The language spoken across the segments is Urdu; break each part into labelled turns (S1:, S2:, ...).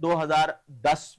S1: 2010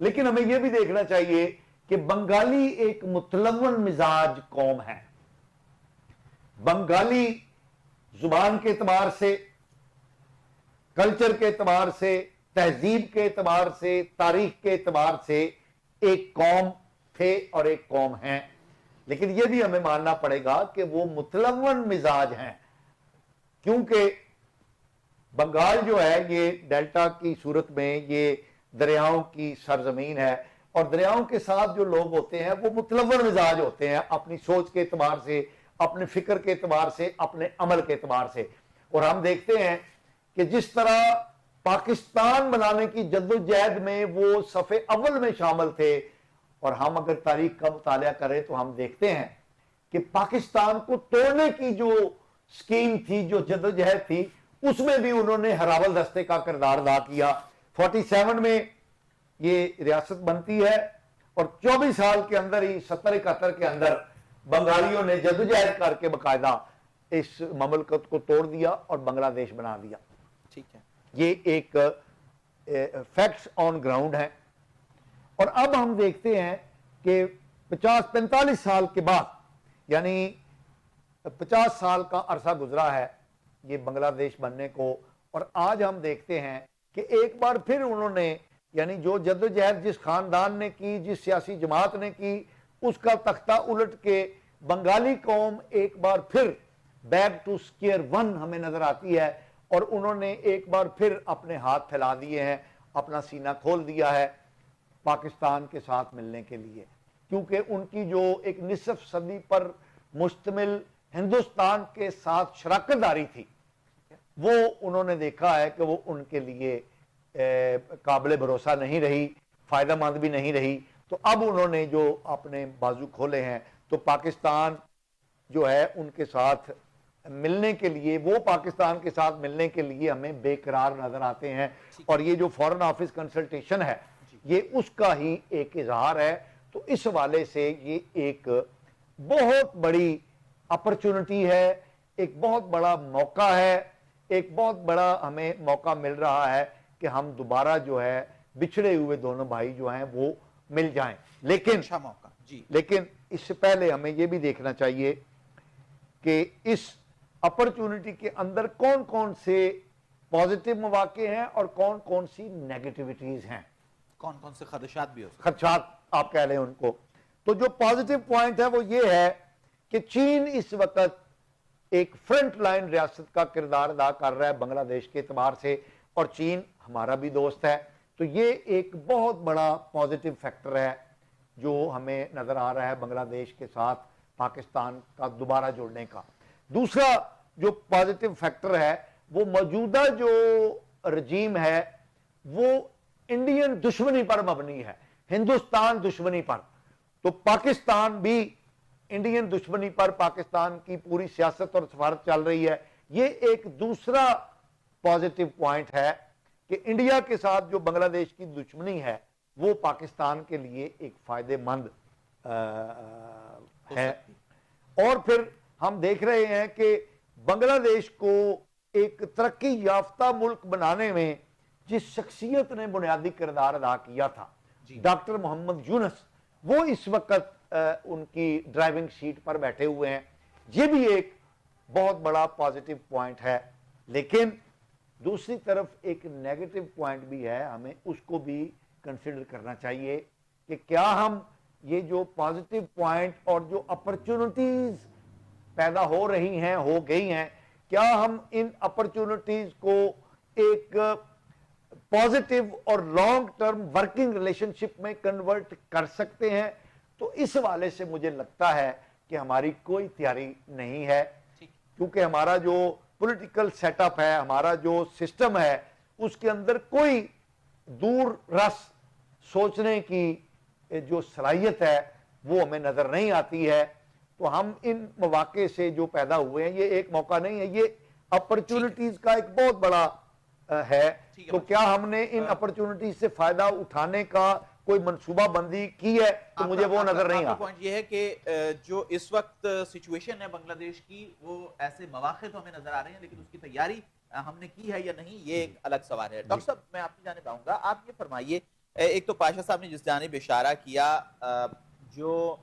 S2: لیکن ہمیں یہ بھی دیکھنا چاہیے کہ بنگالی ایک متلون مزاج قوم ہے. بنگالی زبان کے اعتبار سے، کلچر کے اعتبار سے، تہذیب کے اعتبار سے، تاریخ کے اعتبار سے ایک قوم تھے اور ایک قوم ہیں. لیکن یہ بھی ہمیں ماننا پڑے گا کہ وہ متلون مزاج ہیں، کیونکہ بنگال جو ہے یہ ڈیلٹا کی صورت میں یہ دریاؤں کی سرزمین ہے، اور دریاؤں کے ساتھ جو لوگ ہوتے ہیں وہ متلون مزاج ہوتے ہیں، اپنی سوچ کے اعتبار سے، اپنے فکر کے اعتبار سے، اپنے عمل کے اعتبار سے. اور ہم دیکھتے ہیں کہ جس طرح پاکستان بنانے کی جدوجہد میں وہ صف اول میں شامل تھے، اور ہم اگر تاریخ کا مطالعہ کریں تو ہم دیکھتے ہیں کہ پاکستان کو توڑنے کی جو سکیم تھی، جو جدوجہد تھی، اس میں بھی انہوں نے ہراول دستے کا کردار ادا کیا. 47 میں یہ ریاست بنتی ہے، اور 24 سال کے اندر ہی 70-71 کے اندر بنگالیوں نے جدوجہد کر کے باقاعدہ اس مملکت کو توڑ دیا اور بنگلہ دیش بنا دیا.
S1: ٹھیک ہے،
S2: یہ ایک فیکٹس آن گراؤنڈ ہے. اور اب ہم دیکھتے ہیں کہ 50-45 سال کے بعد، یعنی 50 سال کا عرصہ گزرا ہے یہ بنگلہ دیش بننے کو، اور آج ہم دیکھتے ہیں کہ ایک بار پھر انہوں نے، یعنی جو جدوجہد جس خاندان نے کی، جس سیاسی جماعت نے کی، اس کا تختہ الٹ کے بنگالی قوم ایک بار پھر بیک ٹو سکیئر ون ہمیں نظر آتی ہے، اور انہوں نے ایک بار پھر اپنے ہاتھ پھیلا دیے ہیں، اپنا سینہ کھول دیا ہے پاکستان کے ساتھ ملنے کے لیے. کیونکہ ان کی جو ایک نصف صدی پر مشتمل ہندوستان کے ساتھ شراکت داری تھی، وہ انہوں نے دیکھا ہے کہ وہ ان کے لیے قابل بھروسہ نہیں رہی، فائدہ مند بھی نہیں رہی. تو اب انہوں نے جو اپنے بازو کھولے ہیں، تو پاکستان جو ہے ان کے ساتھ ملنے کے لیے، وہ پاکستان کے ساتھ ملنے کے لیے ہمیں بے قرار نظر آتے ہیں. اور یہ جو فورن آفس کنسلٹیشن ہے، یہ اس کا ہی ایک اظہار ہے. تو اس حوالے سے یہ ایک بہت بڑی اپرچونٹی ہے، ایک بہت بڑا موقع ہے، ایک بہت بڑا ہمیں موقع مل رہا ہے کہ ہم دوبارہ جو ہے بچھڑے ہوئے دونوں بھائی جو ہیں وہ مل جائیں. لیکن
S1: اچھا موقع جی،
S2: لیکن اس سے پہلے ہمیں یہ بھی دیکھنا چاہیے کہ اس اپرچونٹی کے اندر کون کون سے پازیٹیو مواقع ہیں اور کون کون سی نیگیٹیوٹیز ہیں،
S1: کون کون سے خدشات بھی ہو سکتے
S2: خدشات آپ کہہ لیں ان کو. تو جو پازیٹیو پوائنٹ ہے وہ یہ ہے کہ چین اس وقت ایک فرنٹ لائن ریاست کا کردار ادا کر رہا ہے بنگلہ دیش کے اعتبار سے، اور چین ہمارا بھی دوست ہے. تو یہ ایک بہت بڑا پازیٹیو فیکٹر ہے جو ہمیں نظر آ رہا ہے بنگلہ دیش کے ساتھ پاکستان کا دوبارہ جڑنے کا. دوسرا جو پازیٹیو فیکٹر ہے وہ موجودہ جو رجیم ہے وہ انڈین دشمنی پر مبنی ہے، ہندوستان دشمنی پر. تو پاکستان بھی انڈین دشمنی پر پاکستان کی پوری سیاست اور سفارت چل رہی ہے. یہ ایک دوسرا پازیٹیو پوائنٹ ہے کہ انڈیا کے ساتھ جو بنگلہ دیش کی دشمنی ہے وہ پاکستان کے لیے ایک فائدہ مند ہے. اور پھر ہم دیکھ رہے ہیں کہ بنگلہ دیش کو ایک ترقی یافتہ ملک بنانے میں جس شخصیت نے بنیادی کردار ادا کیا تھا، ڈاکٹر محمد یونس، وہ اس وقت ان کی ڈرائیونگ سیٹ پر بیٹھے ہوئے ہیں. یہ بھی ایک بہت بڑا پازیٹیو پوائنٹ ہے. لیکن دوسری طرف ایک نیگیٹو پوائنٹ بھی ہے، ہمیں اس کو بھی کنسیڈر کرنا چاہیے کہ کیا ہم یہ جو پازیٹیو پوائنٹ اور جو اپرچونٹیز پیدا ہو رہی ہیں، ہو گئی ہیں، کیا ہم ان اپرچونٹیز کو ایک پازیٹیو اور لانگ ٹرم ورکنگ ریلیشن شپ میں کنورٹ کر سکتے ہیں. تو اس حوالے سے مجھے لگتا ہے کہ ہماری کوئی تیاری نہیں ہے، کیونکہ ہمارا جو پولیٹیکل سیٹ اپ ہے، ہمارا جو سسٹم ہے، اس کے اندر کوئی دور رس سوچنے کی جو صلاحیت ہے وہ ہمیں نظر نہیں آتی ہے. تو ہم ان مواقع سے جو پیدا ہوئے ہیں، یہ ایک موقع نہیں ہے، یہ اپرچونٹیز کا ایک بہت بڑا ہے. تو کیا ہم نے ان اپرچونٹیز سے فائدہ اٹھانے کا کوئی منصوبہ بندی کی ہے؟ تو مجھے وہ نظر نہیں آتا.
S1: پوائنٹ یہ ہے کہ جو اس وقت سچویشن ہے بنگلہ دیش کی، وہ ایسے مواقع تو ہمیں نظر آ رہے ہیں، لیکن اس کی تیاری ہم نے کی ہے یا نہیں، یہ ایک الگ سوال ہے. ڈاکٹر صاحب میں آپ کی جانب آؤں گا. آپ یہ فرمائیے ایک تو پاشا صاحب نے جس جانب اشارہ کیا جو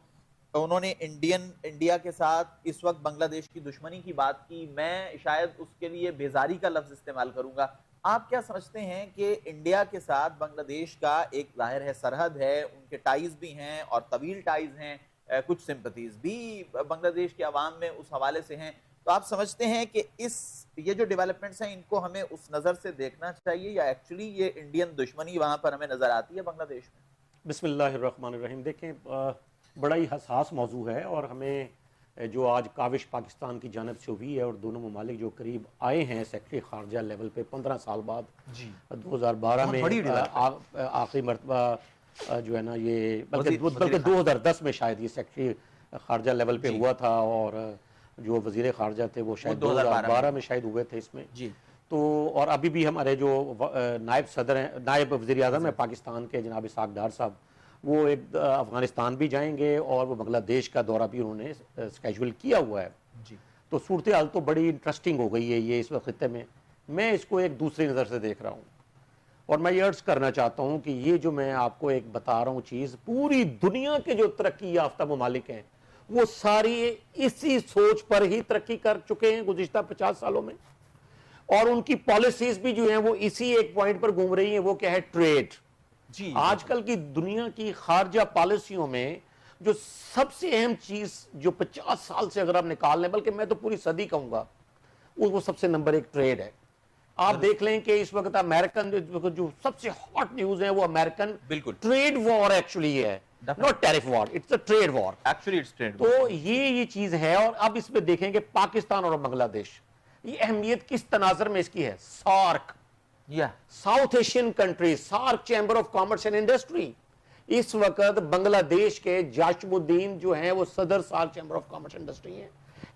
S1: انہوں نے انڈیا کے ساتھ اس وقت بنگلہ دیش کی دشمنی کی بات کی، میں شاید اس کے لیے بیزاری کا لفظ استعمال کروں گا. آپ کیا سمجھتے ہیں کہ انڈیا کے ساتھ بنگلہ دیش کا ایک ظاہر ہے سرحد ہے، ان کے ٹائز بھی ہیں اور طویل ٹائز ہیں، کچھ سمپتیز بھی بنگلہ دیش کے عوام میں اس حوالے سے ہیں، تو آپ سمجھتے ہیں کہ یہ جو ڈیولپمنٹس ہیں ان کو ہمیں اس نظر سے دیکھنا چاہیے یا ایکچولی یہ انڈین دشمنی وہاں پر ہمیں نظر آتی ہے بنگلہ دیش میں؟
S3: بسم اللہ الرحمن الرحیم. دیکھیں بڑا ہی حساس موضوع ہے اور ہمیں جو آج کاوش پاکستان کی جانب سے ہوئی ہے اور دونوں ممالک جو قریب آئے ہیں سیکرٹری خارجہ لیول پہ 15 سال بعد 2012 میں آخری مرتبہ جو ہے نا یہ بلکہ 2010 میں شاید یہ سیکرٹری خارجہ لیول پہ ہوا تھا اور جو وزیر خارجہ تھے وہ شاید 2012 میں شاید ہوئے تھے اس میں. تو اور ابھی بھی ہمارے جو نائب صدر ہیں، نائب وزیر اعظم ہیں پاکستان کے جناب اسحاق ڈار صاحب، وہ ایک افغانستان بھی جائیں گے اور وہ بنگلہ دیش کا دورہ بھی انہوں نے اسکیجول کیا ہوا ہے. تو صورتحال تو بڑی انٹرسٹنگ ہو گئی ہے یہ اس وقت خطے میں. میں اس کو ایک دوسری نظر سے دیکھ رہا ہوں اور میں یہ عرض کرنا چاہتا ہوں کہ یہ جو میں آپ کو ایک بتا رہا ہوں چیز، پوری دنیا کے جو ترقی یافتہ ممالک ہیں وہ ساری اسی سوچ پر ہی ترقی کر چکے ہیں گزشتہ 50 سالوں میں، اور ان کی پالیسیز بھی جو ہیں وہ اسی ایک پوائنٹ پر گھوم رہی ہیں، وہ کیا ہے؟ ٹریڈ. آج کل کی دنیا کی خارجہ پالیسیوں میں جو سب سے اہم چیز جو 50 سال سے اگر آپ نکال لیں، بلکہ میں تو پوری صدی کہوں گا، وہ سب سے نمبر 1 ٹریڈ ہے. آپ دیکھ لیں کہ اس وقت امریکن جو سب سے ہاٹ نیوز ہیں وہ امریکن ٹریڈ وار ایکچولی ہے، not tariff war, it's a trade war. تو یہ چیز ہے. اور اب اس میں دیکھیں کہ پاکستان اور بنگلہ دیش، یہ اہمیت کس تناظر میں اس کی ہے؟ SAARC, South Asian country, SAARC chamber of commerce and industry. اس وقت بنگلہ دیش کے جاشم الدین جو ہیں وہ صدر SAARC chamber of commerce and industry ہیں.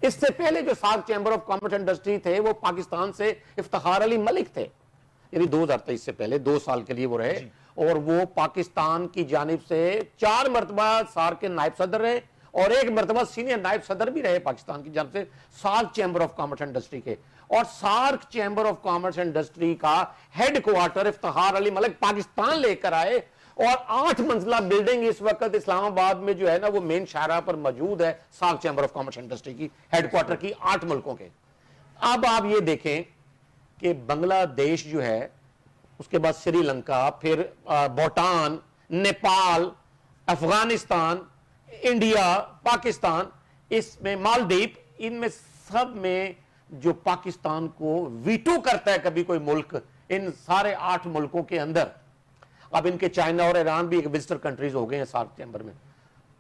S3: اس سے پہلے جو SAARC chamber of commerce and industry تھے وہ پاکستان سے افتخار علی ملک تھے، یعنی 2023 سے پہلے 2 سال کے لیے وہ رہے اور وہ پاکستان کی جانب سے 4 مرتبہ سارک کے نائب صدر رہے اور 1 مرتبہ سینئر نائب صدر بھی رہے پاکستان کی جانب سے SAARC chamber of commerce and industry کے. اور SAARC chamber of commerce and industry کا ہیڈ کوارٹر افتخار علی ملک پاکستان لے کر آئے اور 8 منزلہ بلڈنگ اس وقت اسلام آباد میں جو ہے نا وہ مین شاہراہ پر موجود ہے، SAARC chamber of commerce and industry کی ہیڈ کوارٹر کی 8 ملکوں کے. اب آپ یہ دیکھیں کہ بنگلہ دیش جو ہے، اس کے بعد سری لنکا، پھر بھوٹان، نیپال، افغانستان، انڈیا، پاکستان، اس میں مالدیپ، ان میں سب میں جو پاکستان کو ویٹو کرتا ہے کبھی کوئی ملک، ان سارے 8 ملکوں کے اندر، اب ان کے چائنا اور ایران بھی ایک وزٹر کنٹریز ہو گئے ہیں سارک چیمبر میں،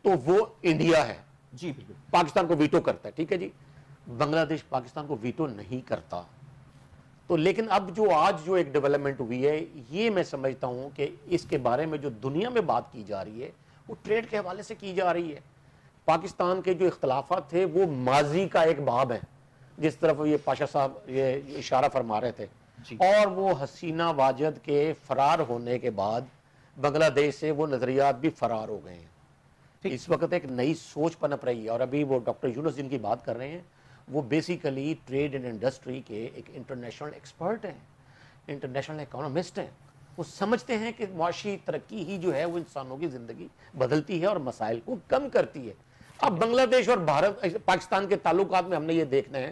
S3: تو وہ انڈیا ہے جی، پاکستان کو ویٹو کرتا ہے. ٹھیک ہے جی، بنگلہ دیش پاکستان کو ویٹو نہیں کرتا. تو لیکن اب جو آج جو ایک ڈیولپمنٹ ہوئی ہے، یہ میں سمجھتا ہوں کہ اس کے بارے میں جو دنیا میں بات کی جا رہی ہے وہ ٹریڈ کے حوالے سے کی جا رہی ہے. پاکستان کے جو اختلافات تھے وہ ماضی کا ایک باب ہے، جس طرف یہ پاشا صاحب یہ اشارہ فرما رہے تھے. اور وہ حسینہ واجد کے فرار ہونے کے بعد بنگلہ دیش سے وہ نظریات بھی فرار ہو گئے ہیں. اس وقت ایک نئی سوچ پنپ رہی ہے اور ابھی وہ ڈاکٹر یونس جن کی بات کر رہے ہیں وہ بیسیکلی ٹریڈ اینڈ انڈسٹری کے ایک انٹرنیشنل ایکسپرٹ ہیں، انٹرنیشنل اکانومسٹ ہیں. وہ سمجھتے ہیں کہ معاشی ترقی ہی جو ہے وہ انسانوں کی زندگی بدلتی ہے اور مسائل کو کم کرتی ہے. اب بنگلہ دیش اور پاکستان کے تعلقات میں ہم نے یہ دیکھنا ہے،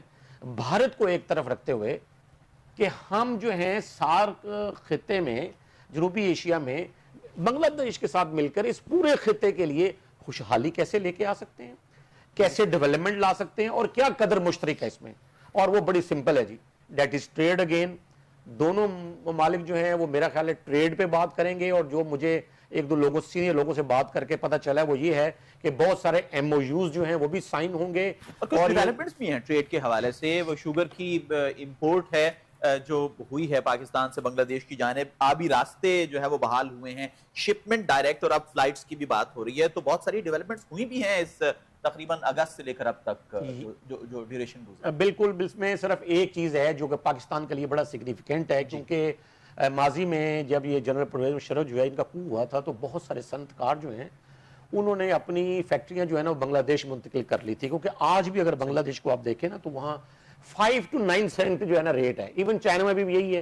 S3: بھارت کو ایک طرف رکھتے ہوئے کہ ہم جو ہیں سارک خطے میں، جنوبی ایشیا میں بنگلہ دیش کے ساتھ مل کر اس پورے خطے کے لیے خوشحالی کیسے لے کے آ سکتے ہیں، کیسے ڈیولپمنٹ لا سکتے ہیں اور کیا قدر مشترک ہے اس میں. اور وہ بڑی سمپل ہے جی، دیٹ از ٹریڈ. اگین دونوں ممالک جو ہیں وہ میرا خیال ہے ٹریڈ پہ بات کریں گے، اور جو مجھے 1-2 لوگوں سینئر لوگوں سے بات کر کے پتہ چلا وہ یہ ہے کہ بہت سارے ایم او یوز جو ہیں وہ بھی سائن ہوں گے
S1: اور کچھ ڈیولپمنٹس بھی ہیں ٹریڈ کے حوالے سے. وہ شوگر کی امپورٹ ہے جو ہوئی ہے پاکستان سے بنگلہ دیش کی جانب، آبی راستے جو ہے وہ بحال ہوئے ہیں، شپمنٹ ڈائریکٹ، اور اب فلائٹس کی بھی بات ہو رہی ہے. تو بہت ساری ڈیولپمنٹس ہوئی بھی ہیں اس تقریباً اگست سے لے کر اب تک جو ڈیوریشن گزرا.
S3: بالکل، اس میں صرف ایک چیز ہے جو کہ پاکستان کے لیے بڑا سگنیفیکنٹ ہے، کیونکہ ماضی میں جب یہ جنرل پرویز مشرف جو ہے ان کا coup ہوا تھا تو بہت سارے صنعت کار جو ہیں انہوں نے اپنی فیکٹریاں جو ہے نا بنگلہ دیش منتقل کر لی تھی. کیونکہ آج بھی اگر بنگلہ دیش کو آپ دیکھیں نا تو وہاں 5 to 9 سینٹ جو ہے نا ریٹ ہے. ایون چائنا میں بھی یہی ہے.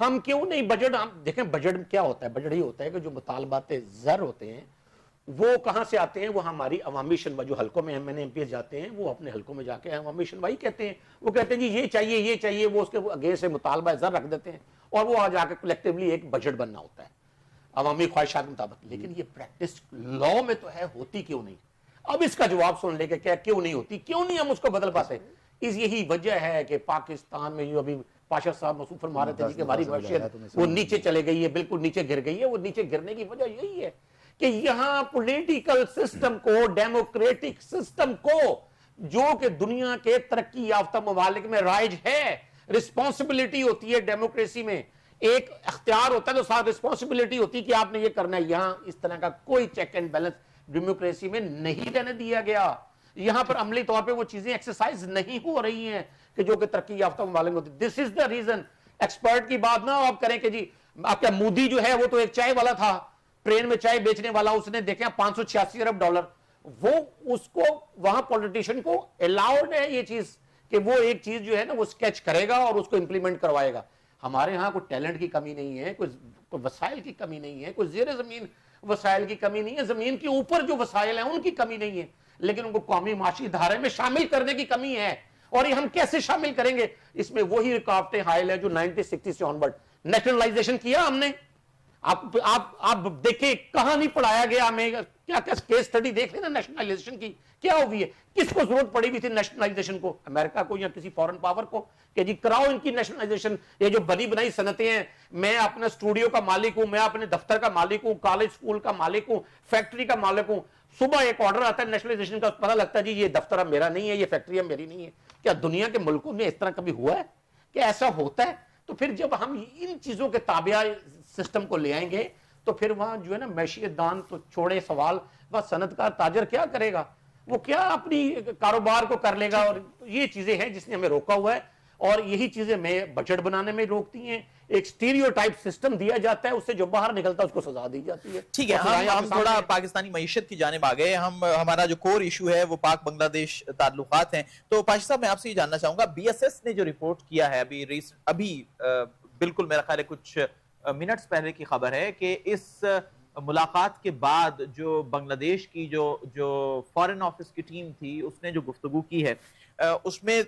S3: ہم کیوں نہیں بجٹ, ہم دیکھیں بجٹ کیا ہوتا ہے, بجٹ ہی ہوتا ہے کہ جو مطالبات زر ہوتے ہیں وہ کہاں سے آتے ہیں, وہ ہماری عوامی شنوائی, جو حلقوں میں میں نے ایم پی ایس جاتے ہیں وہ اپنے حلقوں میں جا کے عوامی شنوائی کہتے ہیں, وہ کہتے ہیں جی یہ چاہیے, وہ اس کے آگے سے مطالبہ زر رکھ دیتے ہیں اور وہ آ جا کے کلیکٹیولی ایک بجٹ بننا ہوتا ہے عوامی خواہشات کے مطابق. لیکن یہ پریکٹس لا میں تو ہے, ہوتی کیوں نہیں؟ اب اس کا جواب سن لے کہ کیا کیوں نہیں ہوتی, کیوں نہیں ہم اس کو بدل پاتے. اس یہی وجہ ہے کہ پاکستان میں جو ابھی پاشا صاحب مسعود فرما رہے تھے جی کہ ہماری معیشت وہ نیچے چلے گئی ہے, بالکل نیچے گر گئی ہے. وہ نیچے گرنے کی وجہ یہی ہے کہ یہاں پولیٹیکل سسٹم کو, ڈیموکریٹک سسٹم کو, جو کہ دنیا کے ترقی یافتہ ممالک میں رائج ہے, رسپانسبلٹی ہوتی ہے ڈیموکریسی میں, ایک اختیار ہوتا ہے تو ساتھ رسپانسبلٹی ہوتی ہے کہ آپ نے یہ کرنا ہے. یہاں اس طرح کا کوئی چیک اینڈ بیلنس ڈیموکریسی میں نہیں رہنے دیا گیا. یہاں پر عملی طور پہ وہ چیزیں ایکسرسائز نہیں ہو رہی ہیں کہ جو کہ ترقی یافتہ ممالک میں ہوتی. دس از دا ریزن. ایکسپرٹ کی بات نہ آپ کریں کہ جی آپ کا مودی جو ہے وہ تو ایک چائے والا تھا, ٹرین میں چائے بیچنے والا, اس نے دیکھا 586 ارب ڈالر, وہ اس کو وہاں پولیٹیشین کو الاؤڈ ہے یہ چیز کہ وہ ایک چیز جو ہے نا وہ سکیچ کرے گا اور اس کو امپلیمنٹ کروائے گا. ہمارے ہاں کوئی ٹیلنٹ کی کمی نہیں ہے, کوئی وسائل کی کمی نہیں ہے, کوئی زیر زمین وسائل کی کمی نہیں ہے, زمین کے اوپر جو وسائل ہیں ان کی کمی نہیں ہے, لیکن ان کو قومی معاشی دھارے میں شامل کرنے کی کمی ہے. اور یہ ہم کیسے شامل کریں گے؟ اس میں وہی رکاوٹیں حائل ہیں جو 1960 سے آن ورڈ. نیشنلائزیشن کیا ہم نے, آپ دیکھیں کہاں نہیں پڑھایا گیا ہمیں, کیا کیس سٹڈی دیکھ لیں نا نیشنلائزیشن کی کیا ہوئی ہے, کس کو ضرورت پڑی ہوئی تھی نیشنلائزیشن کو, امریکہ کو یا کسی فورن پاور کو کہ جی کراؤ ان کی نیشنلائزیشن. یہ جو بنی بنائی صنعتیں ہیں, میں اپنا اسٹوڈیو کا مالک ہوں, میں اپنے دفتر کا مالک ہوں, کالج اسکول کا مالک ہوں, فیکٹری کا مالک ہوں, صبح ایک آرڈر آتا ہے نیشنلائزیشن کا, پتہ لگتا ہے جی یہ دفتر اب میرا نہیں ہے, یہ فیکٹری اب میری نہیں ہے. کیا دنیا کے ملکوں میں اس طرح کبھی ہوا ہے کہ ایسا ہوتا ہے؟ تو پھر جب ہم ان چیزوں کے تابع سسٹم کو لے آئیں گے تو پھر وہاں جو ہے نا معیشت دان تو چھوڑے سوال, وہ صنعت کار تاجر کیا کرے گا, وہ کیا اپنی کاروبار کو کر لے گا. اور یہ چیزیں ہیں جس نے ہمیں روکا ہوا ہے, اور یہی چیزیں میں بجٹ بنانے میں روکتی ہیں. ایک سٹیریوٹائپ سسٹم دیا جاتا ہے, اس سے جو باہر نکلتا ہے اس کو سزا دی جاتی ہے.
S1: ٹھیک ہے, ہم تھوڑا پاکستانی معیشت کی جانب آ گئے. ہمارا جو کور ایشو ہے وہ پاک بنگلہ دیش تعلقات ہیں. تو پاشا صاحب میں آپ سے یہ جاننا چاہوں گا, بی ایس ایس نے جو رپورٹ کیا ہے ابھی بالکل میرا خیال ہے کچھ منٹس پہلے کی خبر ہے کہ اس ملاقات کے بعد جو بنگلہ دیش کی جو فارن آفس کی ٹیم تھی اس نے جو گفتگو کی ہے اس میں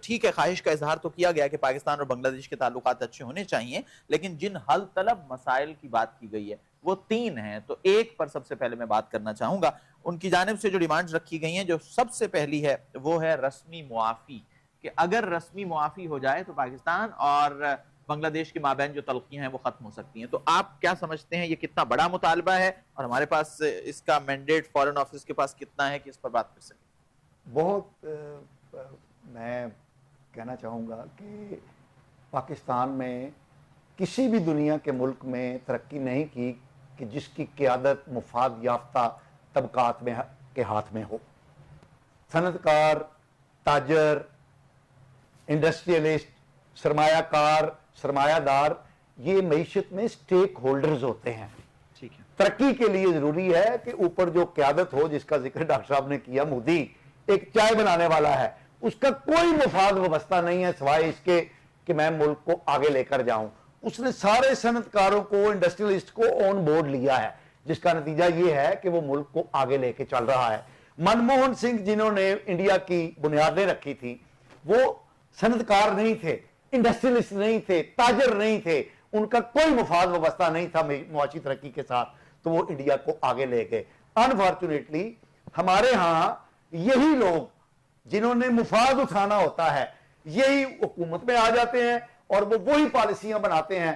S1: ٹھیک ہے خواہش کا اظہار تو کیا گیا کہ پاکستان اور بنگلہ دیش کے تعلقات اچھے ہونے چاہیے, لیکن جن حل طلب مسائل کی بات کی گئی ہے وہ 3 ہیں. تو ایک پر سب سے پہلے میں بات کرنا چاہوں گا. ان کی جانب سے جو ڈیمانڈز رکھی گئی ہیں, جو سب سے پہلی ہے وہ ہے رسمی معافی, کہ اگر رسمی معافی ہو جائے تو پاکستان اور بنگلہ دیش کے مابین جو تلخیاں ہیں وہ ختم ہو سکتی ہیں. تو آپ کیا سمجھتے ہیں یہ کتنا بڑا مطالبہ ہے, اور ہمارے پاس اس کا مینڈیٹ فارن آفس کے پاس کتنا ہے کہ اس پر بات کر سکیں؟
S2: بہت میں کہنا چاہوں گا کہ پاکستان میں کسی بھی دنیا کے ملک میں ترقی نہیں کی کہ جس کی قیادت مفاد یافتہ طبقات کے ہاتھ میں ہو. صنعت کار, تاجر, انڈسٹریلسٹ, سرمایہ کار, سرمایہ دار, یہ معیشت میں سٹیک ہولڈرز ہوتے ہیں. ترقی کے لیے ضروری ہے کہ اوپر جو قیادت ہو, جس کا ذکر ڈاکٹر صاحب نے کیا, مودی ایک چائے بنانے والا ہے, اس کا کوئی مفاد وابستہ نہیں ہے سوائے اس کے کہ میں ملک کو آگے لے کر جاؤں. اس نے سارے صنعت کاروں کو, انڈسٹریلسٹ کو آن بورڈ لیا ہے, جس کا نتیجہ یہ ہے کہ وہ ملک کو آگے لے کے چل رہا ہے. منموہن سنگھ جنہوں نے انڈیا کی بنیادیں رکھی تھی وہ صنعت کار نہیں تھے, انڈسٹریلسٹ نہیں تھے, تاجر نہیں تھے, ان کا کوئی مفاد وابستہ نہیں تھا معاشی ترقی کے ساتھ, تو وہ انڈیا کو آگے لے گئے. انفارچونیٹلی ہمارے ہاں یہی لوگ جنہوں نے مفاد اٹھانا ہوتا ہے یہی حکومت میں آ جاتے ہیں اور وہ وہی پالیسیاں بناتے ہیں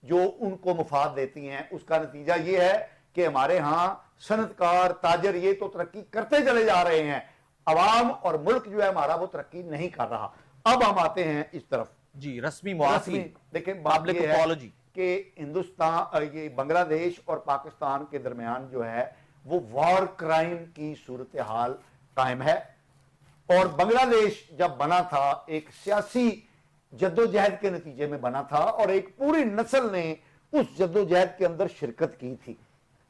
S2: جو ان کو مفاد دیتی ہیں. اس کا نتیجہ یہ ہے کہ ہمارے ہاں صنعت کار, تاجر یہ تو ترقی کرتے چلے جا رہے ہیں, عوام اور ملک جو ہے ہمارا وہ ترقی نہیں کر رہا. اب ہم آتے ہیں اس طرف
S1: جی رسمی معافی.
S2: دیکھیں بات یہ ہے کہ ہندوستان, یہ بنگلہ دیش اور پاکستان کے درمیان جو ہے وہ وار کرائم کی صورتحال قائم ہے. اور بنگلہ دیش جب بنا تھا ایک سیاسی جدوجہد کے نتیجے میں بنا تھا, اور ایک پوری نسل نے اس جدوجہد کے اندر شرکت کی تھی,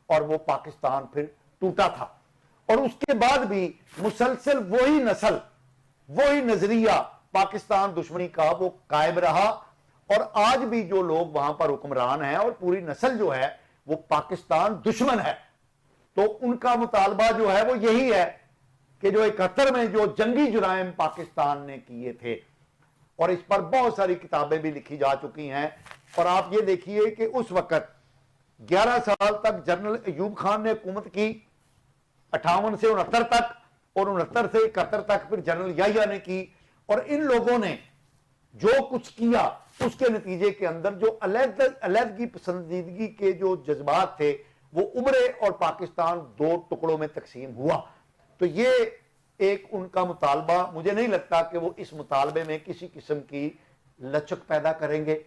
S2: اور وہ پاکستان پھر ٹوٹا تھا. اور اس کے بعد بھی مسلسل وہی نسل, وہی نظریہ پاکستان دشمنی کا وہ قائم رہا, اور آج بھی جو لوگ وہاں پر حکمران ہیں اور پوری نسل جو ہے وہ پاکستان دشمن ہے. تو ان کا مطالبہ جو ہے وہ یہی ہے کہ جو 71 میں جو جنگی جرائم پاکستان نے کیے تھے، اور اس پر بہت ساری کتابیں بھی لکھی جا چکی ہیں، اور آپ یہ دیکھیے کہ اس وقت 11 سال تک جنرل ایوب خان نے حکومت کی، 58 سے 69 تک، اور 69 سے 71 تک پھر جنرل یحییٰ نے کی. اور ان لوگوں نے جو کچھ کیا اس کے نتیجے کے اندر جو علیحدگی پسندیدگی کے جو جذبات تھے وہ ابھرے اور پاکستان 2 ٹکڑوں میں تقسیم ہوا. تو یہ ایک ان کا مطالبہ، مجھے نہیں لگتا کہ وہ اس مطالبے میں کسی قسم کی لچک پیدا کریں گے.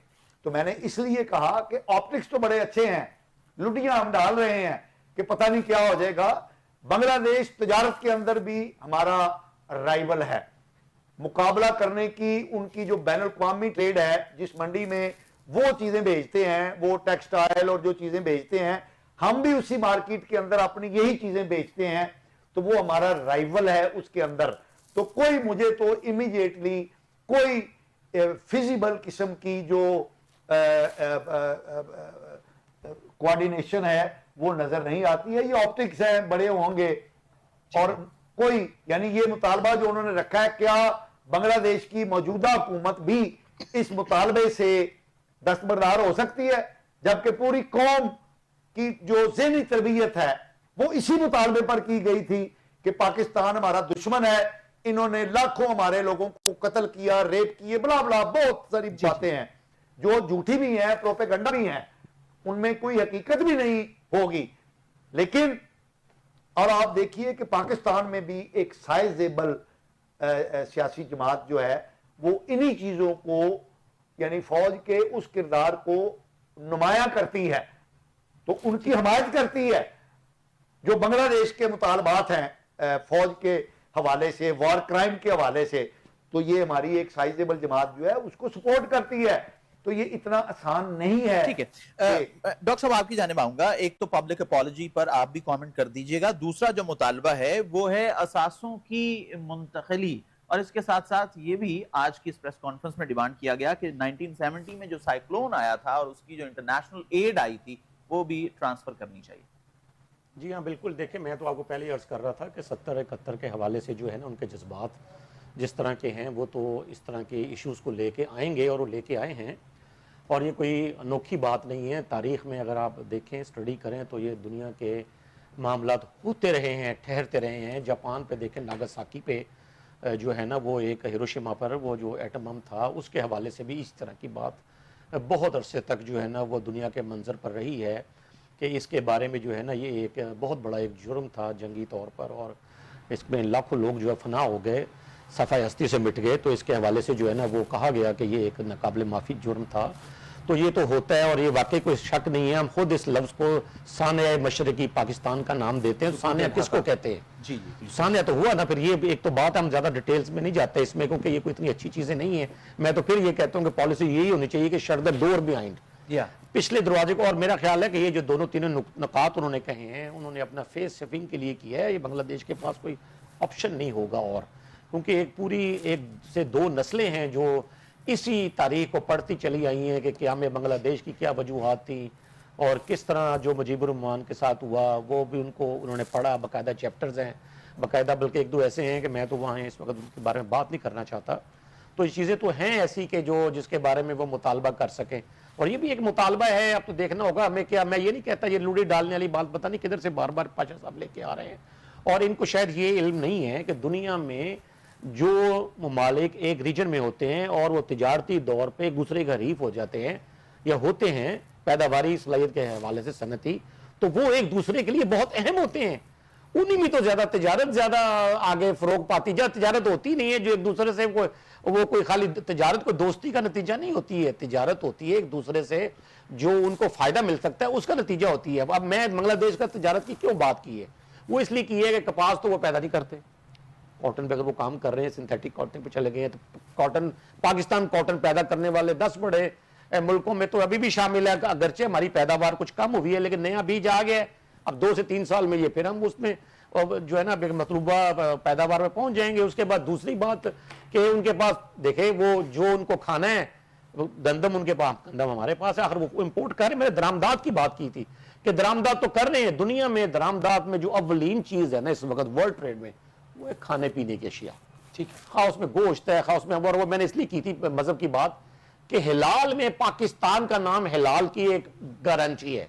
S2: تو میں نے اس لیے کہا کہ آپٹکس تو بڑے اچھے ہیں، لٹیاں ہم ڈال رہے ہیں کہ پتہ نہیں کیا ہو جائے گا. بنگلہ دیش تجارت کے اندر بھی ہمارا رائیول ہے، مقابلہ کرنے کی ان کی جو بین الاقوامی ٹریڈ ہے، جس منڈی میں وہ چیزیں بھیجتے ہیں، وہ ٹیکسٹائل اور جو چیزیں بھیجتے ہیں، ہم بھی اسی مارکیٹ کے اندر اپنی یہی چیزیں بیچتے ہیں، تو وہ ہمارا رائیول ہے اس کے اندر. تو کوئی مجھے تو امیڈیٹلی کوئی فیزیبل قسم کی جو کوارڈینیشن ہے وہ نظر نہیں آتی ہے. یہ آپٹکس ہیں، بڑے ہوں گے. اور کوئی یعنی یہ مطالبہ جو انہوں نے رکھا ہے، کیا بنگلہ دیش کی موجودہ حکومت بھی اس مطالبے سے دستبردار ہو سکتی ہے، جبکہ پوری قوم کی جو ذہنی تربیت ہے وہ اسی مطالبے پر کی گئی تھی کہ پاکستان ہمارا دشمن ہے، انہوں نے لاکھوں ہمارے لوگوں کو قتل کیا، ریپ کیے، بلا بلا بہت ساری باتیں ہیں جو جھوٹی بھی ہیں، پروپیگنڈا بھی ہیں، ان میں کوئی حقیقت بھی نہیں ہوگی. لیکن اور آپ دیکھیے کہ پاکستان میں بھی ایک سائزیبل سیاسی جماعت جو ہے وہ انہی چیزوں کو یعنی فوج کے اس کردار کو نمایاں کرتی ہے، تو ان کی حمایت کرتی ہے. جو بنگلہ دیش کے مطالبات ہیں فوج کے حوالے سے، وار کرائم کے حوالے سے، تو یہ ہماری ایک سائزیبل جماعت جو ہے اس کو سپورٹ کرتی ہے. تو یہ اتنا آسان نہیں ہے.
S1: ٹھیک ہے ڈاکٹر صاحب، آپ کی جانب آؤں گا. ایک تو پبلک اپالوجی پر آپ بھی کامنٹ کر دیجئے گا، دوسرا جو مطالبہ ہے وہ ہے اثاثوں کی منتقلی، اور اس کے ساتھ ساتھ یہ بھی آج کی اس پریس کانفرنس میں ڈیمانڈ کیا گیا کہ 1970 میں جو سائیکلون آیا تھا اور اس کی جو انٹرنیشنل ایڈ آئی تھی وہ بھی ٹرانسفر کرنی چاہیے.
S3: جی ہاں بالکل. دیکھیں میں تو آپ کو پہلے ہی عرض کر رہا تھا کہ 70-71 کے حوالے سے جو ہے نا ان کے جذبات جس طرح کے ہیں وہ تو اس طرح کے ایشوز کو لے کے آئیں گے، اور وہ لے کے آئے ہیں. اور یہ کوئی انوکھی بات نہیں ہے. تاریخ میں اگر آپ دیکھیں، اسٹڈی کریں، تو یہ دنیا کے معاملات ہوتے رہے ہیں، ٹھہرتے رہے ہیں. جاپان پہ دیکھیں، ناگاساکی پہ جو ہے نا وہ ایک ہیروشیما پر وہ جو ایٹم بم تھا اس کے حوالے سے بھی اس طرح کی بات بہت عرصے تک جو ہے نا وہ دنیا کے منظر پر رہی ہے کہ اس کے بارے میں جو ہے نا یہ ایک بہت بڑا ایک جرم تھا جنگی طور پر، اور اس میں لاکھوں لوگ جو ہے فنا ہو گئے، صفحہ ہستی سے مٹ گئے. تو اس کے حوالے سے جو ہے نا وہ کہا گیا کہ یہ ایک ناقابل معافی جرم تھا. تو یہ تو ہوتا ہے، اور یہ واقعی کوئی شک نہیں ہے. ہم خود اس لفظ کو سانحہ مشرقی پاکستان کا نام دیتے ہیں. تو سانحہ کس کو کہتے ہیں؟
S1: جی
S3: سانحہ تو ہوا نا. پھر یہ ایک تو بات ہم زیادہ ڈیٹیلز میں نہیں جاتے اس میں، کیونکہ یہ کوئی اتنی اچھی چیزیں نہیں ہیں. میں تو پھر یہ کہتا ہوں کہ پالیسی یہی ہونی چاہیے کہ شٹ دی ڈور بیہائنڈ، پچھلے دروازے کو. اور میرا خیال ہے کہ یہ جو دونوں تینوں نکات انہوں نے کہے ہیں، انہوں نے اپنا فیس سیونگ کے لیے کیا ہے. یہ بنگلہ دیش کے پاس کوئی آپشن نہیں ہوگا، اور کیونکہ ایک پوری 1 سے 2 نسلیں ہیں جو اسی تاریخ کو پڑھتی چلی آئی ہیں کہ قیام بنگلہ دیش کی کیا وجوہات تھیں اور کس طرح جو مجیب الرحمان کے ساتھ ہوا وہ بھی انہوں نے پڑھا. باقاعدہ چیپٹرز ہیں، باقاعدہ، بلکہ 1-2 ایسے ہیں کہ میں تو وہاں اس وقت ان کے بارے میں بات نہیں کرنا چاہتا. تو یہ چیزیں تو ہیں ایسی کہ جس کے بارے میں وہ مطالبہ کر سکیں. اور یہ بھی ایک مطالبہ ہے. اب تو دیکھنا ہوگا ہمیں. کیا میں یہ نہیں کہتا یہ لوڑی ڈالنے والی بات پتہ نہیں کدھر سے بار بار پاشا صاحب لے کے آ رہے ہیں، اور ان کو شاید یہ علم نہیں ہے کہ دنیا میں جو ممالک ایک ریجن میں ہوتے ہیں اور وہ تجارتی دور پہ ایک دوسرے کا حریف ہو جاتے ہیں یا ہوتے ہیں پیداواری صلاحیت کے حوالے سے صنعتی، تو وہ ایک دوسرے کے لیے بہت اہم ہوتے ہیں. انہی میں تو زیادہ تجارت زیادہ آگے فروغ پاتی. جہاں تجارت ہوتی نہیں ہے، جو ایک دوسرے سے وہ کوئی خالی تجارت کوئی دوستی کا نتیجہ نہیں ہوتی ہے. تجارت ہوتی ہے ایک دوسرے سے جو ان کو فائدہ مل سکتا ہے، اس کا نتیجہ ہوتی ہے. اب میں بنگلہ دیش کا تجارت کی کیوں بات کی ہے؟ وہ اس لیے کی ہے کہ کپاس تو وہ پیدا نہیں کرتے. کاٹن پہ اگر وہ کام کر رہے ہیں، سنتھیٹک کاٹن پہ چلے گئے ہیں، تو کاٹن پاکستان کاٹن پیدا کرنے والے 10 بڑے ملکوں میں تو ابھی بھی شامل ہے. اگرچہ ہماری پیداوار کچھ کم ہوئی ہے لیکن نیا بیج آ گیا ہے. اب 2 سے 3 سال میں یہ پھر ہم اس میں جو ہے نا مطلوبہ پیداوار میں پہنچ جائیں گے. اس کے بعد دوسری بات کہ ان کے پاس دیکھیں وہ جو ان کو کھانا ہے گندم ان کے پاس، گندم ہمارے پاس ہے، آخر وہ امپورٹ کر رہے ہیں. میں نے درآمدات کی بات کی تھی کہ درآمدات تو کر رہے ہیں. دنیا میں درآمدات میں جو اولین چیز ہے نا اس وقت ورلڈ ٹریڈ میں، وہ ہے کھانے پینے کی اشیاء. ٹھیک ہے، خواہ اس میں گوشت ہے، خواہ اس میں، اور وہ میں نے اس لیے کی تھی مذہب کی بات کہ ہلال میں پاکستان کا نام ہلال کی ایک گارنٹی ہے.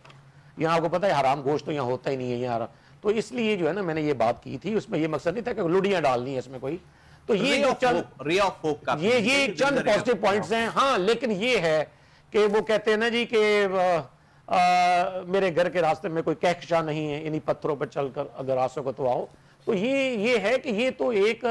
S3: یہاں آپ کو پتہ ہے حرام گوشت تو یہاں ہوتا ہی نہیں ہے یہاں. تو اس لیے جو ہے نا میں نے یہ بات کی تھی، اس میں یہ مقصد نہیں تھا کہ لڑیاں ڈالنی ہے اس میں کوئی. تو یہ جو چند یہ چند پازیٹیو پوائنٹس ہیں. ہاں لیکن یہ ہے کہ وہ کہتے ہیں نا جی کہ میرے گھر کے راستے میں کوئی کہکشاں نہیں ہے، انہی پتھروں پر چل کر اگر آ سکو تو آؤ. تو یہ ہے کہ یہ تو ایک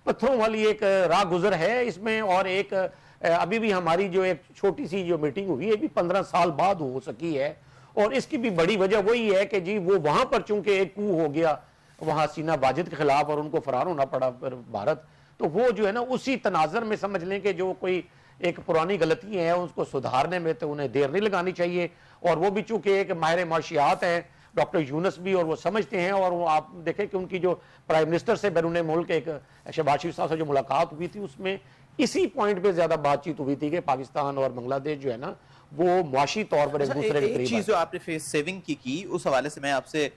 S3: پتھروں والی ایک راہ گزر ہے اس میں. اور ایک ابھی بھی ہماری جو ایک چھوٹی سی جو میٹنگ ہوئی ہے بھی 15 سال بعد ہو سکی ہے. اور اس کی بھی بڑی وجہ وہی ہے کہ جی وہ وہاں پر چونکہ ایک کو ہو گیا وہاں سینا واجد کے خلاف اور ان کو فرار ہونا پڑا بھارت. تو وہ جو ہے نا اسی تناظر میں سمجھ لیں کہ جو کوئی ایک پرانی غلطی ہے اس کو سدھارنے میں تو انہیں دیر نہیں لگانی چاہیے. اور وہ بھی چونکہ ایک ماہر معاشیات ہیں ڈاکٹر یونس بھی، اور وہ سمجھتے ہیں. اور وہ آپ دیکھیں کہ ان کی جو پرائم منسٹر سے بیرون ملک ایک شہباز شریف صاحب سے جو ملاقات ہوئی تھی اس میں اسی پوائنٹ پہ زیادہ بات چیت ہوئی تھی کہ پاکستان اور بنگلہ دیش جو ہے نا وہ معاشی طور پر ایک دوسرے کے قریب
S1: چیز جو آپ نے فیس سیونگ کی اس حوالے سے میں آپ سے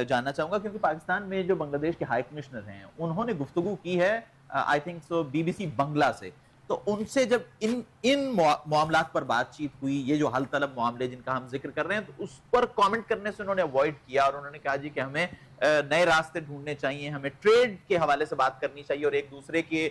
S1: جاننا چاہوں گا، کیونکہ پاکستان میں جو بنگلہ دیش کے ہائی کمشنر ہیں انہوں نے گفتگو کی ہے I think so B B C Bangla سے. تو ان سے جب ان معاملات پر بات چیت ہوئی، یہ جو حل طلب معاملے جن کا ہم ذکر کر رہے ہیں، تو اس پر کامنٹ کرنے سے انہوں نے اوائڈ کیا اور انہوں نے کہا جی کہ ہمیں نئے راستے ڈھونڈنے چاہیے، ہمیں ٹریڈ کے حوالے سے بات کرنی چاہیے اور ایک دوسرے کے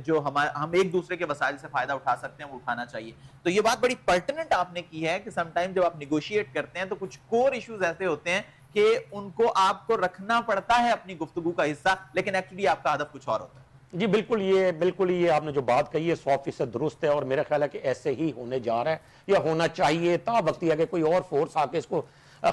S1: جو ہم ایک دوسرے کے وسائل سے فائدہ اٹھا سکتے ہیں وہ اٹھانا چاہیے. تو یہ بات بڑی پرٹیننٹ آپ نے کی ہے کہ سم ٹائم جب آپ نیگوشیٹ کرتے ہیں تو کچھ کور ایشوز ایسے ہوتے ہیں کہ ان کو آپ کو رکھنا پڑتا ہے اپنی گفتگو کا حصہ، لیکن ایکچولی آپ کا ہدف کچھ اور ہوتا ہے.
S3: جی بالکل یہ آپ نے جو بات کہی ہے 100% درست ہے. اور میرا خیال ہے کہ ایسے ہی ہونے جا رہا ہے یا ہونا چاہیے. تا وقت یہ ہے کہ کوئی اور فورس آ کے اس کو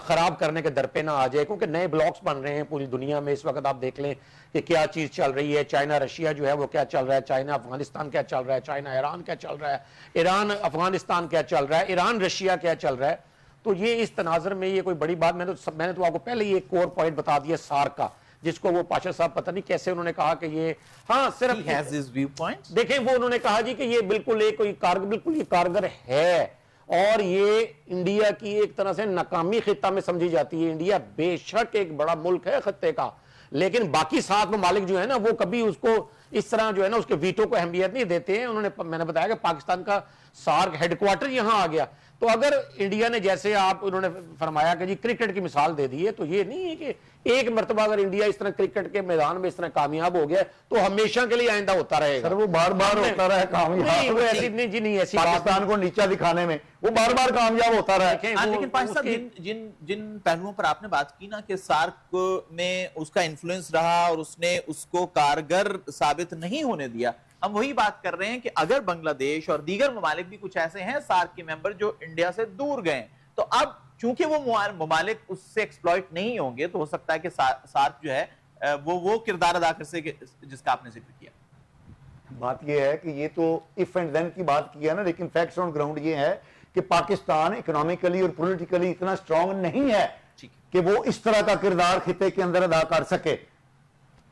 S3: خراب کرنے کے در پہ نہ آ جائے، کیونکہ نئے بلاکس بن رہے ہیں پوری دنیا میں اس وقت. آپ دیکھ لیں کہ کیا چیز چل رہی ہے. چائنا رشیا جو ہے وہ کیا چل رہا ہے، چائنا افغانستان کیا چل رہا ہے، چائنا ایران کیا چل رہا ہے، ایران افغانستان کیا چل رہا ہے، ایران رشیا کیا چل رہا ہے. تو یہ اس تناظر میں یہ کوئی بڑی بات میں نے تو آپ کو پہلے ہی ایک کور پوائنٹ بتا دیا سارک کا، جس کو وہ پاشا صاحب پتہ نہیں کیسے انہوں نے کہا کہ یہ ہاں صرف دیکھیں وہ انہوں نے کہا جی کہ یہ بالکل ایک کوئی بالکل یہ کارگر ہے. اور یہ انڈیا کی ایک طرح سے ناکامی خطہ میں سمجھی جاتی ہے. انڈیا بے شک ایک بڑا ملک ہے خطے کا، لیکن باقی 7 ممالک جو ہے نا وہ کبھی اس کو اس طرح جو ہے نا اس کے ویٹو کو اہمیت نہیں دیتے ہیں. انہوں نے میں نے بتایا کہ پاکستان کا سارک ہیڈ کوارٹر یہاں آ گیا. تو اگر انڈیا نے جیسے انہوں نے فرمایا کہ جی کرکٹ کی مثال دے دی ہے، تو یہ نہیں ہے کہ ایک مرتبہ اگر انڈیا اس طرح کرکٹ کے میدان میں اس طرح کامیاب ہو گیا تو ہمیشہ کے لیے آئندہ ہوتا رہے گا.
S2: سر وہ بار بار ہوتا رہا ہے کامیاب،
S3: وہ ایسی نہیں جی نہیں ایسی
S2: پاکستان کو نیچا دکھانے میں وہ بار بار کامیاب ہوتا رہا ہے.
S1: لیکن پاکستان جن پہلوؤں پر آپ نے بات کی نا کہ سارک میں اس کا انفلوئنس رہا اور اس نے اس کو کارگر ثابت نہیں ہونے دیا، ہم وہی بات کر رہے ہیں کہ اگر بنگلہ دیش اور دیگر ممالک بھی کچھ ایسے ہیں سارک کے ممبر جو انڈیا سے دور گئے، تو اب چونکہ وہ ممالک اس سے ایکسپلوئٹ نہیں ہوں گے تو ہو سکتا ہے کہ سارک جو ہے وہ کردار ادا کر سکے جس کا آپ نے ذکر کیا.
S2: بات یہ ہے کہ یہ تو if and then کی بات کی ہے نا، لیکن فیکٹس آن گراؤنڈ یہ ہے کہ پاکستان اکنامیکلی اور پولیٹیکلی اتنا سٹرونگ نہیں ہے کہ وہ اس طرح کا کردار خطے کے اندر ادا کر سکے.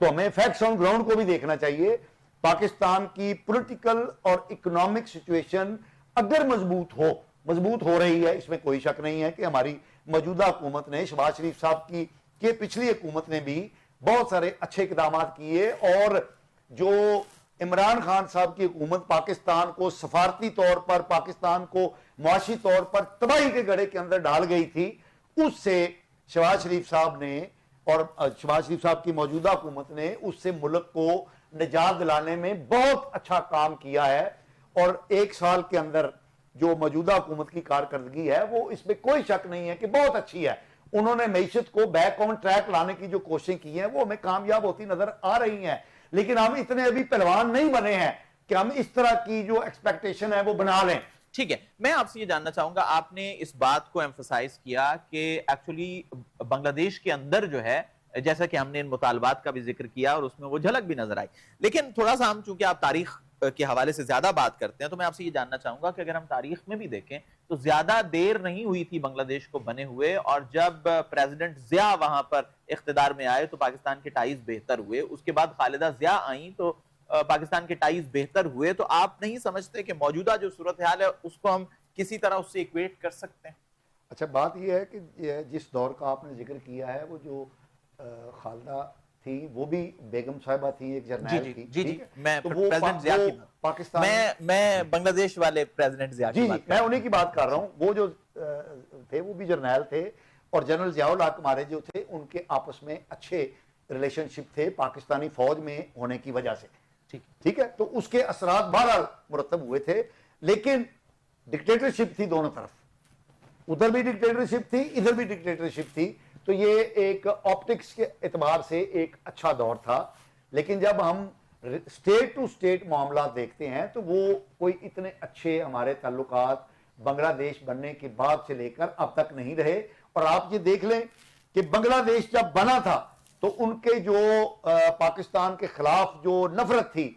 S2: تو ہمیں فیکٹس آن گراؤنڈ کو بھی دیکھنا چاہیے. پاکستان کی پولیٹیکل اور اکنامک سچویشن اگر مضبوط ہو رہی ہے، اس میں کوئی شک نہیں ہے کہ ہماری موجودہ حکومت نے شہباز شریف صاحب کی پچھلی حکومت نے بھی بہت سارے اچھے اقدامات کیے. اور جو عمران خان صاحب کی حکومت پاکستان کو سفارتی طور پر، پاکستان کو معاشی طور پر تباہی کے گڑھے کے اندر ڈال گئی تھی، اس سے شہباز شریف صاحب نے اور شہباز شریف صاحب کی موجودہ حکومت نے اس سے ملک کو نجات دلانے میں بہت اچھا کام کیا ہے. اور 1 سال کے اندر جو موجودہ حکومت کی کارکردگی ہے وہ اس میں کوئی شک نہیں ہے کہ بہت اچھی ہے. انہوں نے معیشت کو بیک آن ٹریک لانے کی جو کوششیں کی ہیں وہ ہمیں کامیاب ہوتی نظر آ رہی ہیں. لیکن ہم اتنے ابھی پہلوان نہیں بنے ہیں کہ ہم اس طرح کی جو ایکسپیکٹیشن ہے وہ بنا لیں.
S1: ٹھیک ہے، میں آپ سے یہ جاننا چاہوں گا، آپ نے اس بات کو ایمفسائز کیا کہ ایکچولی بنگلہ دیش کے اندر جو ہے، جیسا کہ ہم نے ان مطالبات کا بھی ذکر کیا اور اس میں وہ جھلک بھی نظر آئی، لیکن تھوڑا سا ہم چونکہ آپ تاریخ کے حوالے سے زیادہ بات کرتے ہیں تو میں آپ سے یہ جاننا چاہوں گا کہ اگر ہم تاریخ میں بھی دیکھیں تو زیادہ دیر نہیں ہوئی تھی بنگلہ دیش کو بنے ہوئے، اور جب پریزیڈنٹ ضیاء وہاں پر اقتدار میں آئے تو پاکستان کے ٹائز بہتر ہوئے. اس کے بعد خالدہ ضیاء آئیں تو پاکستان کے ٹائز بہتر ہوئے تو آپ نہیں سمجھتے کہ موجودہ جو صورتحال ہے اس کو ہم کسی طرح اس سے ایکویٹ کر سکتے ہیں؟
S2: اچھا بات یہ ہے کہ جس دور کا آپ نے ذکر کیا ہے وہ جو خالدہ تھی وہ بھی بیگم صاحبہ تھی، ایک جرنیل تھی.
S1: جی میں پریزیڈنٹ ضیاء کی
S2: پاکستان
S1: میں بنگلہ دیش والے پریزیڈنٹ ضیاء کی بات
S2: میں انہیں کی بات کر رہا ہوں. وہ جو تھے وہ بھی جرنیل تھے اور جنرل ضیاء الحق ہمارے جو تھے ان کے آپس میں اچھے ریلیشن شپ تھے پاکستانی فوج میں ہونے کی وجہ سے. ٹھیک ہے، تو اس کے اثرات بہرحال مرتب ہوئے تھے، لیکن ڈکٹیٹرشپ تھی دونوں طرف، ادھر بھی ڈکٹیٹرشپ تھی ادھر بھی ڈکٹیٹرشپ تھی. تو یہ ایک آپٹکس کے اعتبار سے ایک اچھا دور تھا. لیکن جب ہم سٹیٹ ٹو سٹیٹ معاملات دیکھتے ہیں تو وہ کوئی اتنے اچھے ہمارے تعلقات بنگلہ دیش بننے کے بعد سے لے کر اب تک نہیں رہے. اور آپ یہ دیکھ لیں کہ بنگلہ دیش جب بنا تھا تو ان کے جو پاکستان کے خلاف جو نفرت تھی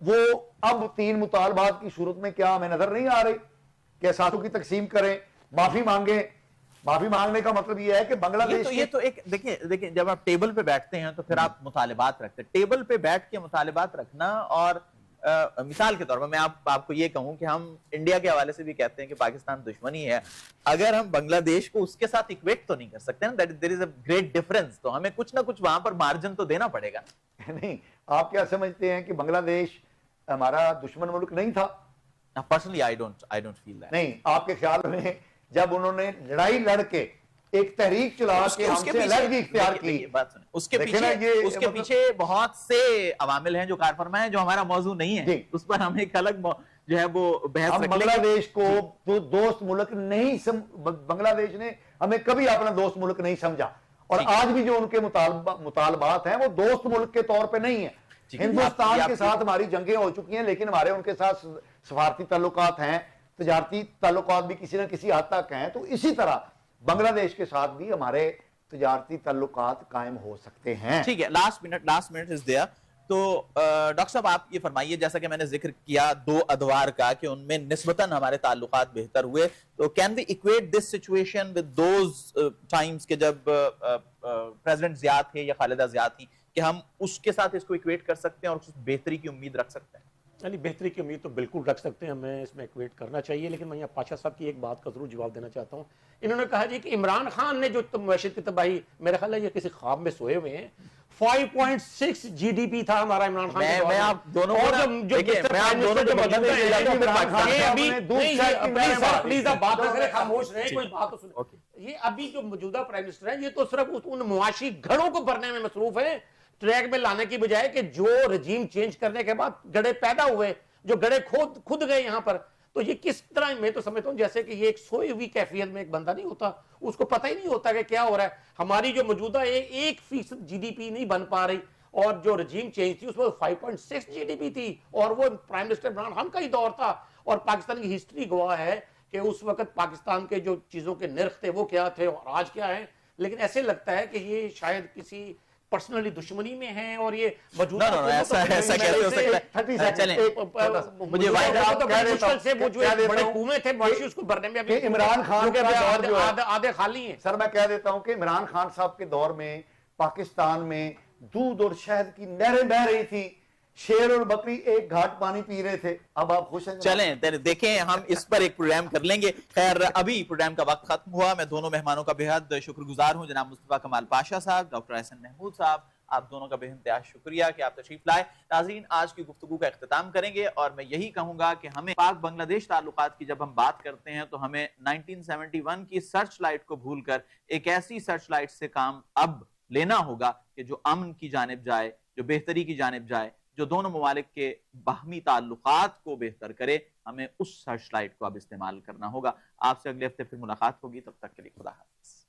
S2: وہ اب 3 مطالبات کی صورت میں کیا ہمیں نظر نہیں آ رہی کہ اثاثوں کی تقسیم کریں، معافی مانگیں. معافی مانگنے کا مطلب یہ ہے کہ بنگلہ دیش
S1: یہ تو ایک دیکھیں جب آپ ٹیبل پہ بیٹھتے ہیں تو پھر آپ مطالبات رکھتے ہیں. ٹیبل پہ بیٹھ کے مطالبات رکھنا اور مثال کے طور پر میں آپ کو یہ کہوں کہ ہم انڈیا کے حوالے سے بھی کہتے ہیں کہ پاکستان دشمنی ہے، اگر ہم بنگلہ دیش کو اس کے ساتھ ایکویٹ تو نہیں کر سکتے نا. دیر از اے گریٹ ڈفرنس. تو ہمیں کچھ نہ کچھ وہاں پر مارجن تو دینا پڑے گا.
S2: نہیں، آپ کیا سمجھتے ہیں کہ بنگلہ دیش ہمارا دشمن ملک نہیں تھا؟
S1: Personally I don't feel that.
S2: نہیں، آپ کے خیال میں جب انہوں نے لڑائی لڑ کے ایک تحریک چلا کے ہم سے علیحدگی اختیار کی،
S1: اس کے پیچھے بہت سے عوامل ہیں جو کار فرما ہیں جو ہمارا موضوع نہیں ہے، اس پر ہم ایک الگ جو ہے وہ بحث رکھ لیں گے.
S2: بنگلہ دیش کو دوست ملک نہیں بنگلہ دیش نے ہمیں کبھی اپنا دوست ملک نہیں سمجھا، اور آج بھی جو ان کے مطالبات ہیں وہ دوست ملک کے طور پہ نہیں ہیں. ہندوستان کے ساتھ ہماری جنگیں ہو چکی ہیں لیکن ہمارے ان کے ساتھ سفارتی تعلقات ہیں، تجارتی تعلقات بھی کسی نہ کسی حد تک ہیں. تو اسی طرح بنگلہ دیش کے ساتھ بھی ہمارے تجارتی تعلقات قائم ہو سکتے ہیں.
S1: ٹھیک ہے، لاسٹ منٹ از دیئر. تو ڈاکٹر صاحب آپ یہ فرمائیے، جیسا کہ میں نے ذکر کیا 2 ادوار کا کہ ان میں نسبتاً ہمارے تعلقات بہتر ہوئے، تو can we equate this situation with those times کہ جب پریزیڈنٹ ضیاء تھے یا خالدہ ضیاء تھی، کہ ہم اس کے ساتھ اس کو ایکویٹ کر سکتے ہیں اور اس بہتری کی امید رکھ سکتے ہیں؟
S3: یعنی بہتری کی امید تو بالکل رکھ سکتے ہیں، ہمیں اس میں ایکویٹ کرنا چاہیے. لیکن میں یہاں پاشا صاحب کی ایک بات کا ضرور جواب دینا چاہتا ہوں. انہوں نے کہا جی کہ عمران خان نے جو معیشت کی تباہی، میرا خیال ہے یہ کسی خواب میں سوئے ہوئے ہیں. 5.6 جی ڈی پی تھا ہمارا عمران خان.
S1: میں آپ دونوں کو
S3: خاموش رہے، کوئی بات تو سنیں. یہ ابھی جو موجودہ پرائم منسٹر ہیں یہ تو صرف ان معاشی گھڑوں کو بھرنے میں مصروف ہیں، ٹریک میں لانے کی بجائے کہ جو رجیم چینج کرنے کے بعد گڑھے پیدا ہوئے، جو گڑھے خود گئے یہاں پر. تو یہ کس طرح، میں تو سمجھتا ہوں جیسے کہ یہ ایک سوئی ہوئی کیفیت میں ایک بندہ نہیں ہوتا، اس کو پتہ ہی نہیں ہوتا کہ کیا ہو رہا ہے. ہماری جو موجودہ 1% جی ڈی پی نہیں بن پا رہی، اور جو رجیم چینج تھی اس میں 5.6 جی ڈی پی تھی، اور وہ پرائم منسٹر عمران خان کا ہی دور تھا. اور پاکستان کی ہسٹری گواہ ہے کہ اس وقت پاکستان کے جو چیزوں کے نرخ تھے وہ کیا تھے اور آج کیا ہیں. لیکن ایسے لگتا ہے کہ یہ شاید کسی پرسنلی دشمنی میں ہیں، اور یہ موجودہ
S1: ایسا کیسے ہو سکتا ہے؟ چلیں مجھے بڑے
S3: کنویں تھے معاشی، اس کو بھرنے میں ابھی
S2: عمران خان کے دور جو
S3: آدھے خالی ہیں.
S2: سر میں کہہ دیتا ہوں کہ عمران خان صاحب کے دور میں پاکستان میں دودھ اور شہد کی نہریں بہ رہی تھی، شیر اور بکری ایک گھاٹ پانی پی رہے تھے. اب آپ خوش ہیں؟
S1: چلیں دیکھیں ہم اس پر ایک پروگرام کر لیں گے. خیر ابھی پروگرام کا وقت ختم ہوا. میں دونوں مہمانوں کا بہت شکر گزار ہوں، جناب مصطفیٰ کمال پاشا صاحب، ڈاکٹر احسن محمود صاحب. آپ دونوں کا بے انتہا شکریہ کہ آپ تشریف لائے. ناظرین، آج کی گفتگو کا اختتام کریں گے اور میں یہی کہوں گا کہ ہمیں پاک بنگلہ دیش تعلقات کی جب ہم بات کرتے ہیں تو ہمیں 1971 کی سرچ لائٹ کو بھول کر ایک ایسی سرچ لائٹ سے کام اب لینا ہوگا کہ جو امن کی جانب جائے، جو بہتری کی جانب جائے، جو دونوں ممالک کے باہمی تعلقات کو بہتر کرے. ہمیں اس سرچ لائٹ کو اب استعمال کرنا ہوگا. آپ سے اگلے ہفتے پھر ملاقات ہوگی، تب تک کے لیے خدا حافظ.